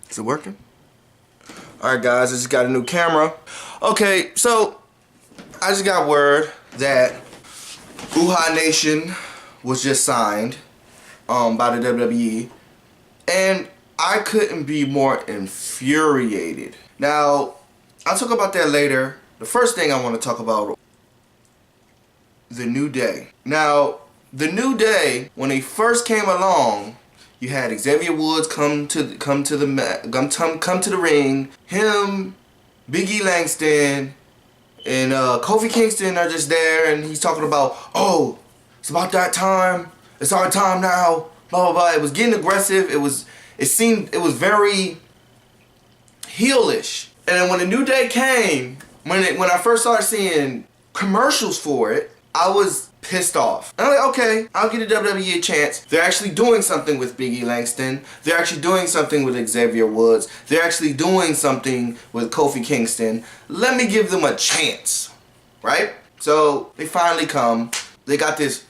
Is it working? Alright guys, I just got a new camera. Okay, so I just got word that Uhaa Nation was just signed by the WWE, and I couldn't be more infuriated. Now, I'll talk about that later. The first thing I want to talk about, the New Day. Now, the New Day, when they first came along, you had Xavier Woods come to the ring. Him, Big E Langston, and Kofi Kingston are just there, and he's talking about, oh, it's about that time. It's our time now. Blah blah blah. It was getting aggressive. It seemed very heelish. And then when the New Day came, when I first started seeing commercials for it, I was pissed off. And I'm like, okay, I'll give the WWE a chance. They're actually doing something with Big E Langston. They're actually doing something with Xavier Woods. They're actually doing something with Kofi Kingston. Let me give them a chance, right? So they finally come. They got this.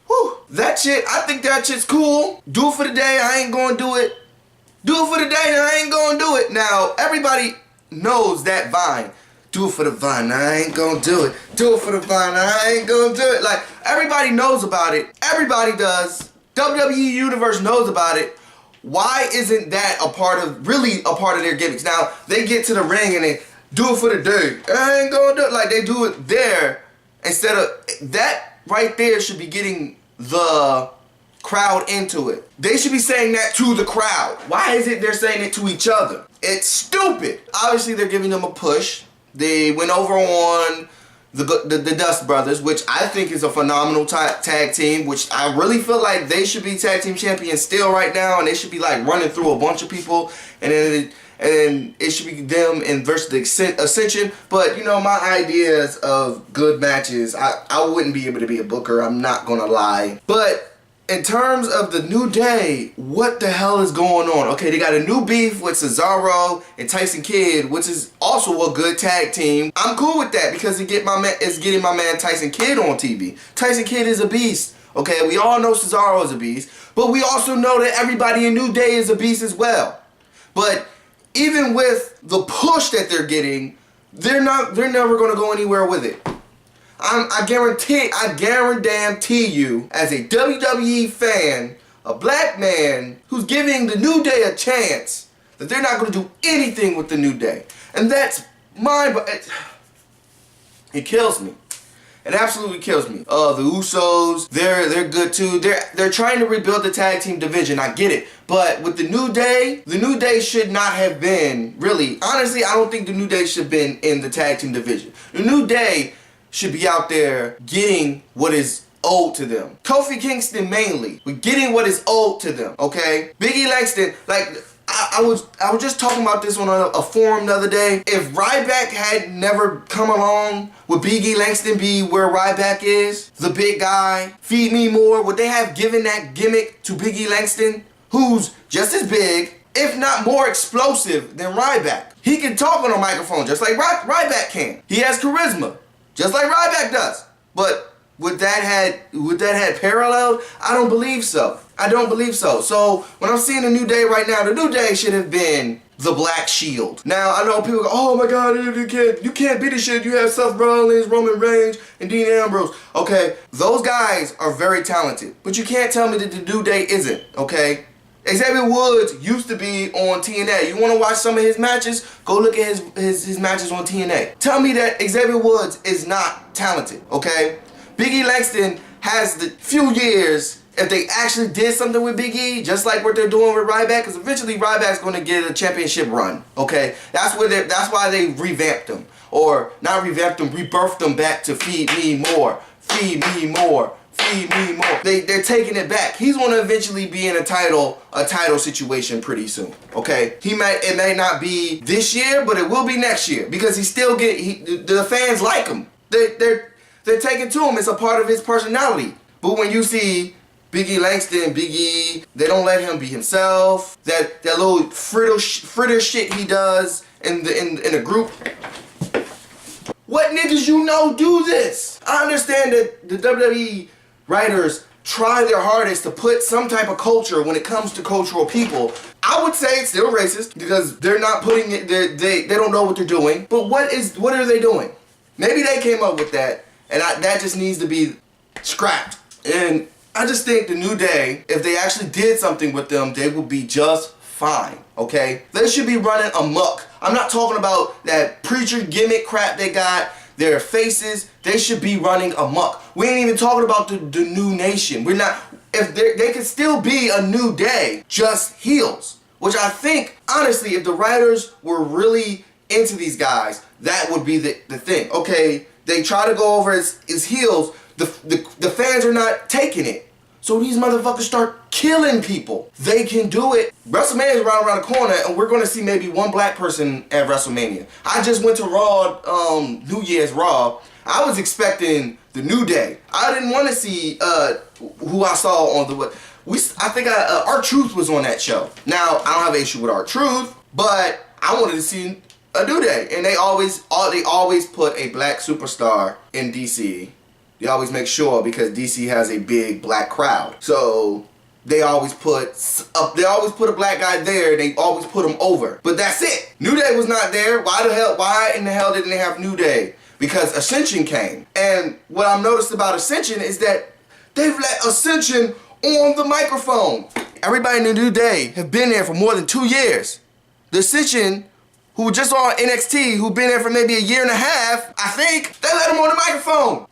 Whew, that shit, I think that shit's cool. Do it for the day, I ain't gonna do it. Do it for the day, I ain't gonna do it. Now, everybody knows that Vine. Do it for the Vine, I ain't gonna do it. Do it for the Vine, I ain't gonna do it. Like, everybody knows about it. Everybody does. WWE Universe knows about it. Why isn't that really a part of their gimmicks? Now, they get to the ring and they do it for the day. I ain't gonna do it. Like, they do it there instead of... That right there should be getting the crowd into it. They should be saying that to the crowd. Why is it they're saying it to each other? It's stupid. Obviously, they're giving them a push. They went over on the Dust Brothers, which I think is a phenomenal tag team, which I really feel like they should be tag team champions still right now, and they should be like running through a bunch of people, and then it should be them and versus the Ascension. But you know, my ideas of good matches, I wouldn't be able to be a booker, I'm not gonna lie. But in terms of the New Day, what the hell is going on? Okay, they got a new beef with Cesaro and Tyson Kidd, which is also a good tag team. I'm cool with that because it's getting my man Tyson Kidd on TV. Tyson Kidd is a beast. Okay, we all know Cesaro is a beast, but we also know that everybody in New Day is a beast as well. But even with the push that they're getting, they're never gonna go anywhere with it. I guarantee you, as a WWE fan, a black man who's giving the New Day a chance, that they're not going to do anything with the New Day. And that's it kills me. It absolutely kills me. The Usos, they're good too. They're trying to rebuild the tag team division. I get it. But with the New Day should not have been, really, honestly, I don't think the New Day should have been in the tag team division. The New Day should be out there getting what is owed to them. Kofi Kingston mainly, with getting what is owed to them, okay? Big E Langston, like, I was just talking about this on a forum the other day. If Ryback had never come along, would Big E Langston be where Ryback is? The big guy, feed me more. Would they have given that gimmick to Big E Langston, who's just as big, if not more explosive than Ryback? He can talk on a microphone just like Ryback can. He has charisma, just like Ryback does. But would that had paralleled? I don't believe so. I don't believe so. So when I'm seeing the New Day right now, the New Day should have been the Black Shield. Now I know people go, oh my God, you can't beat this shit. You have Seth Rollins, Roman Reigns, and Dean Ambrose. Okay, those guys are very talented, but you can't tell me that the New Day isn't. Okay. Xavier Woods used to be on TNA. You want to watch some of his matches? Go look at his matches on TNA. Tell me that Xavier Woods is not talented, okay? Big E Langston has the few years, if they actually did something with Big E, just like what they're doing with Ryback, because eventually Ryback's going to get a championship run, okay? That's why they revamped him. Or not revamped him, rebirthed him back to feed me more, feed me more. Feed me more. They're taking it back. He's going to eventually be in a title situation pretty soon. Okay, it may not be this year, but it will be next year because the fans like him. They're taking to him. It's a part of his personality. But when you see Big E Langston, they don't let him be himself. That little fritter shit he does in the group. What niggas you know do this? I understand that the WWE writers try their hardest to put some type of culture when it comes to cultural people. I would say it's still racist because they're not putting it, they don't know what they're doing. But what are they doing? Maybe they came up with that, and that just needs to be scrapped. And I just think the New Day, if they actually did something with them, they would be just fine, okay? They should be running amok. I'm not talking about that preacher gimmick crap they got, their faces. They should be running amok. We ain't even talking about the new nation. We're not, if they could still be a New Day, just heels. Which I think, honestly, if the writers were really into these guys, that would be the thing. Okay, they try to go over as heels, the fans are not taking it. So these motherfuckers start killing people. They can do it. WrestleMania is right around the corner, and we're going to see maybe one black person at WrestleMania. I just went to Raw, New Year's Raw. I was expecting the New Day. I didn't want to see who I saw on the... I think R-Truth was on that show. Now, I don't have an issue with R-Truth, but I wanted to see a New Day. And they always put a black superstar in DC. They always make sure because DC has a big black crowd. So they always put a black guy there. They always put him over. But that's it. New Day was not there. Why in the hell didn't they have New Day? Because Ascension came. And what I've noticed about Ascension is that they've let Ascension on the microphone. Everybody in the New Day have been there for more than 2 years. The Ascension, who were just on NXT, who've been there for maybe a year and a half, I think, they let them on the microphone.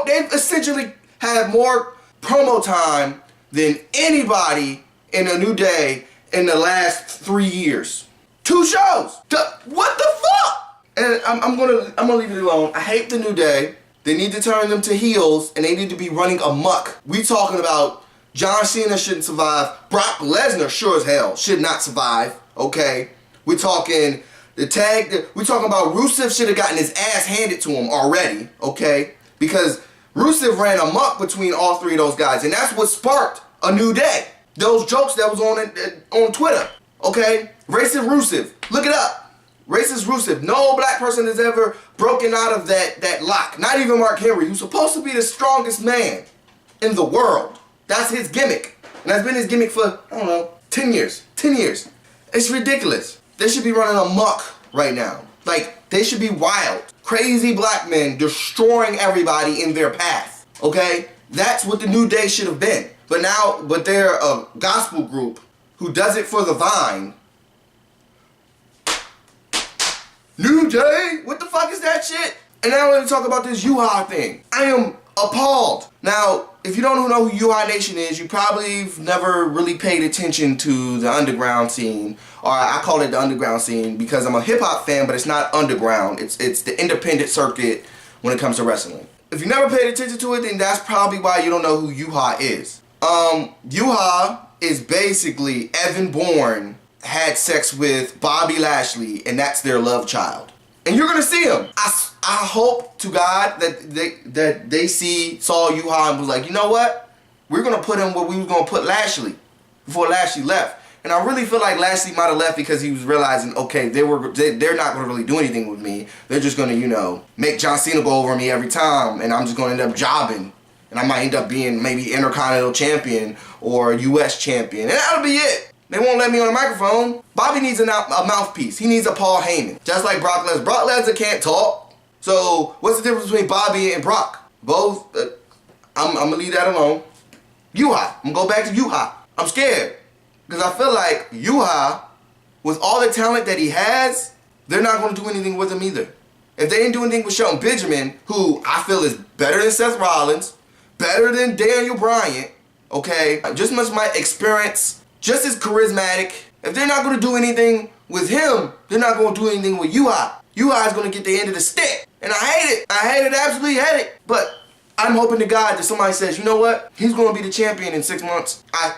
They've essentially had more promo time than anybody in a New Day in the last 3 years. 2 shows. What the fuck? And I'm gonna leave it alone. I hate the New Day. They need to turn them to heels, and they need to be running amok. We talking about John Cena shouldn't survive. Brock Lesnar sure as hell should not survive. Okay, we're talking we're talking about Rusev should have gotten his ass handed to him already. Okay, because Rusev ran amok between all 3 of those guys, and that's what sparked a New Day. Those jokes that was on Twitter. Okay, racist Rusev. Look it up. Racist Rusev. No black person has ever broken out of that lock. Not even Mark Henry, who's supposed to be the strongest man in the world. That's his gimmick. And that's been his gimmick for, I don't know, 10 years. 10 years. It's ridiculous. They should be running amok right now. Like, they should be wild. Crazy black men destroying everybody in their path. Okay? That's what the New Day should have been. But they're a gospel group who does it for the vine. New Day? What the fuck is that shit? And now we're going to talk about this Uhaa thing. I am appalled. Now, if you don't know who Uhaa Nation is, you probably never really paid attention to the underground scene. Or I call it the underground scene because I'm a hip-hop fan, but it's not underground. It's the independent circuit when it comes to wrestling. If you never paid attention to it, then that's probably why you don't know who Uhaa is. Uhaa is basically Evan Bourne had sex with Bobby Lashley, and that's their love child. And you're gonna see him. I hope to God that they saw Uhaa and was like, you know what? We're gonna put him where we was gonna put Lashley before Lashley left. And I really feel like Lashley might have left because he was realizing, okay, they're not gonna really do anything with me. They're just gonna, make John Cena go over me every time, and I'm just gonna end up jobbing. And I might end up being maybe Intercontinental Champion or US Champion. And that'll be it. They won't let me on the microphone. Bobby needs a mouthpiece. He needs a Paul Heyman. Just like Brock Lesnar. Brock Lesnar can't talk. So what's the difference between Bobby and Brock? Both. I'm going to leave that alone. Uhaa. I'm going to go back to Uhaa. I'm scared. Because I feel like Uhaa, with all the talent that he has, they're not going to do anything with him either. If they didn't do anything with Shelton Benjamin, who I feel is better than Seth Rollins, better than Daniel Bryan, okay, just as much my experience, just as charismatic. If they're not going to do anything with him, they're not going to do anything with Uhaa. Uhaa is going to get the end of the stick. And I hate it. I hate it, absolutely hate it. But I'm hoping to God that somebody says, you know what? He's going to be the champion in 6 months. I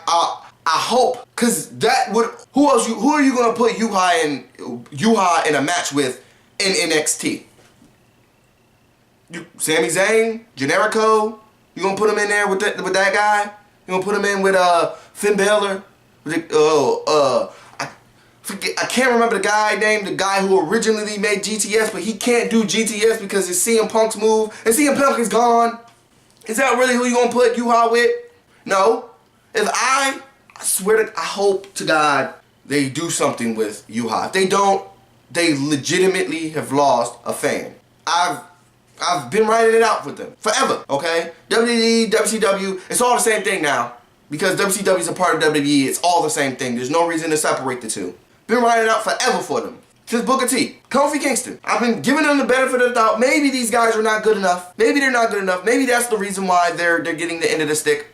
hope. Because that would... Who are you going to put Uhaa in a match with in NXT? Sami Zayn? Generico? You going to put him in there with that guy? You going to put him in with Finn Balor? I can't remember the guy name, the guy who originally made GTS, but he can't do GTS because it's CM Punk's move, and CM Punk is gone. Is that really who you gonna put Uhaa with? No. I swear to, I hope to God they do something with Uhaa. If they don't, they legitimately have lost a fan. I've been writing it out with them forever, okay? WWE, WCW, it's all the same thing now. Because WCW is a part of WWE, it's all the same thing. There's no reason to separate the two. Been writing it out forever for them. Since Booker T, Kofi Kingston. I've been giving them the benefit of the doubt. Maybe these guys are not good enough. Maybe they're not good enough. Maybe that's the reason why they're getting the end of the stick.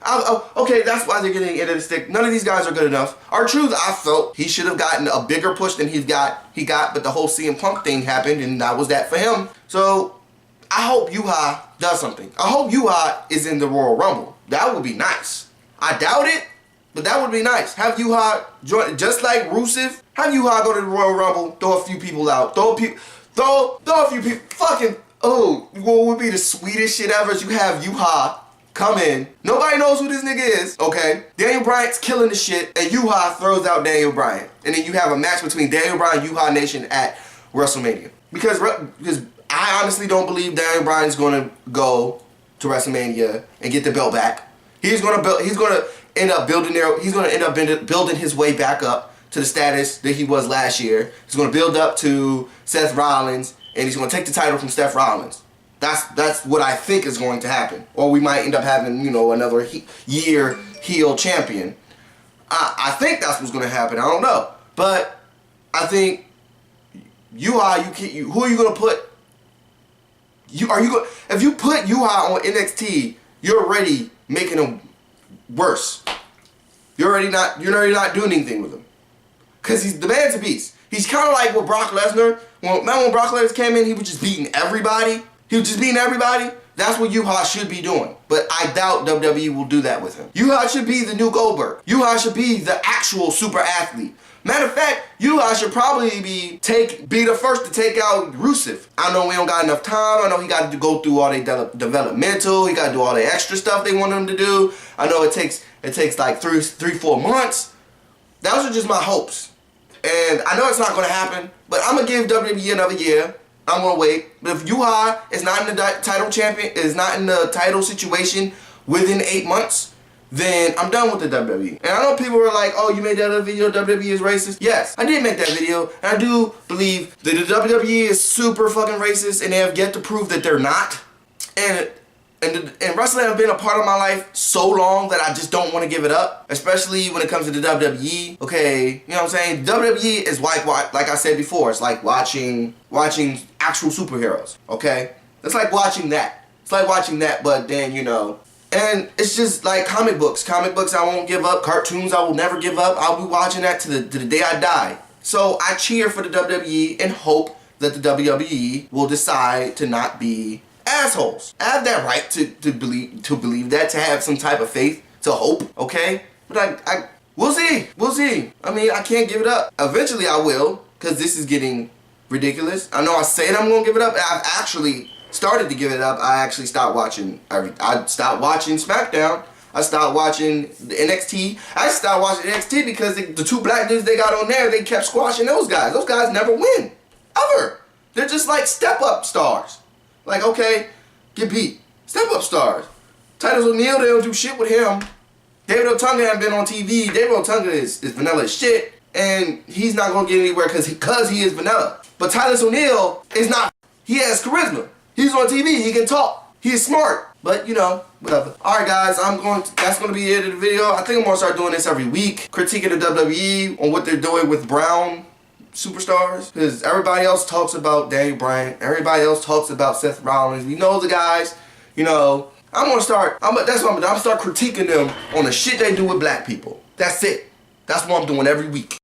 Okay, that's why they're getting the end of the stick. None of these guys are good enough. R-Truth, I felt he should have gotten a bigger push than he got, but the whole CM Punk thing happened, and that was that for him. So I hope Uhaa does something. I hope Uhaa is in the Royal Rumble. That would be nice. I doubt it, but that would be nice. Have Uhaa join, just like Rusev. Have Uhaa go to the Royal Rumble, throw a few people out, throw a few people. Fucking what would be the sweetest shit ever is you have Uhaa come in. Nobody knows who this nigga is. Okay, Daniel Bryan's killing the shit, and Uhaa throws out Daniel Bryan, and then you have a match between Daniel Bryan and Uhaa Nation at WrestleMania. Because I honestly don't believe Daniel Bryan's gonna go to WrestleMania and get the belt back. He's gonna end up building his way back up to the status that he was last year. He's gonna build up to Seth Rollins, and he's gonna take the title from Seth Rollins. That's what I think is going to happen. Or we might end up having, another year heel champion. I think that's what's gonna happen. I don't know, but I think Uhaa, who are you gonna put? If you put Uhaa on NXT, you're already making him worse. You're already not doing anything with him. Cause the man's a beast. He's kind of like with Brock Lesnar. When Brock Lesnar came in, he was just beating everybody. That's what Uhaa should be doing. But I doubt WWE will do that with him. Uhaa should be the new Goldberg. Uhaa should be the actual super athlete. Matter of fact, Uhaa should probably be the first to take out Rusev. I know we don't got enough time. I know he got to go through all the developmental. He got to do all the extra stuff they want him to do. I know it takes like 3-4 months. Those are just my hopes. And I know it's not going to happen, but I'm going to give WWE another year. I'm going to wait. But if Uhaa is not in the title situation within 8 months, then I'm done with the WWE. And I know people are like, oh, you made that other video, WWE is racist. Yes, I did make that video, and I do believe that the WWE is super fucking racist, and they have yet to prove that they're not. And wrestling has been a part of my life so long that I just don't want to give it up, especially when it comes to the WWE. Okay, you know what I'm saying? WWE is like I said before, it's like watching actual superheroes, okay? It's like watching that. But then, and it's just like comic books. Comic books I won't give up. Cartoons I will never give up. I'll be watching that to the day I die. So I cheer for the WWE and hope that the WWE will decide to not be assholes. I have that right to believe that, to have some type of faith, to hope, okay? But we'll see. I mean, I can't give it up. Eventually I will, because this is getting ridiculous. I know I said I'm gonna give it up, and I've actually started to give it up. I actually stopped watching. I stopped watching SmackDown. I stopped watching the NXT. I stopped watching NXT because the two black dudes they got on there, they kept squashing those guys. Those guys never win, ever. They're just like step-up stars. Like, okay, get beat. Step-up stars. Titus O'Neil, they don't do shit with him. David Otunga hasn't been on TV. David Otunga is vanilla as shit, and he's not gonna get anywhere because he is vanilla. But Titus O'Neil is not. He has charisma. He's on TV. He can talk. He is smart. But whatever. All right, guys. That's gonna be it of the video. I think I'm gonna start doing this every week, critiquing the WWE on what they're doing with brown superstars, because everybody else talks about Daniel Bryan. Everybody else talks about Seth Rollins. We know the guys. I'm gonna start. I'm gonna start critiquing them on the shit they do with black people. That's it. That's what I'm doing every week.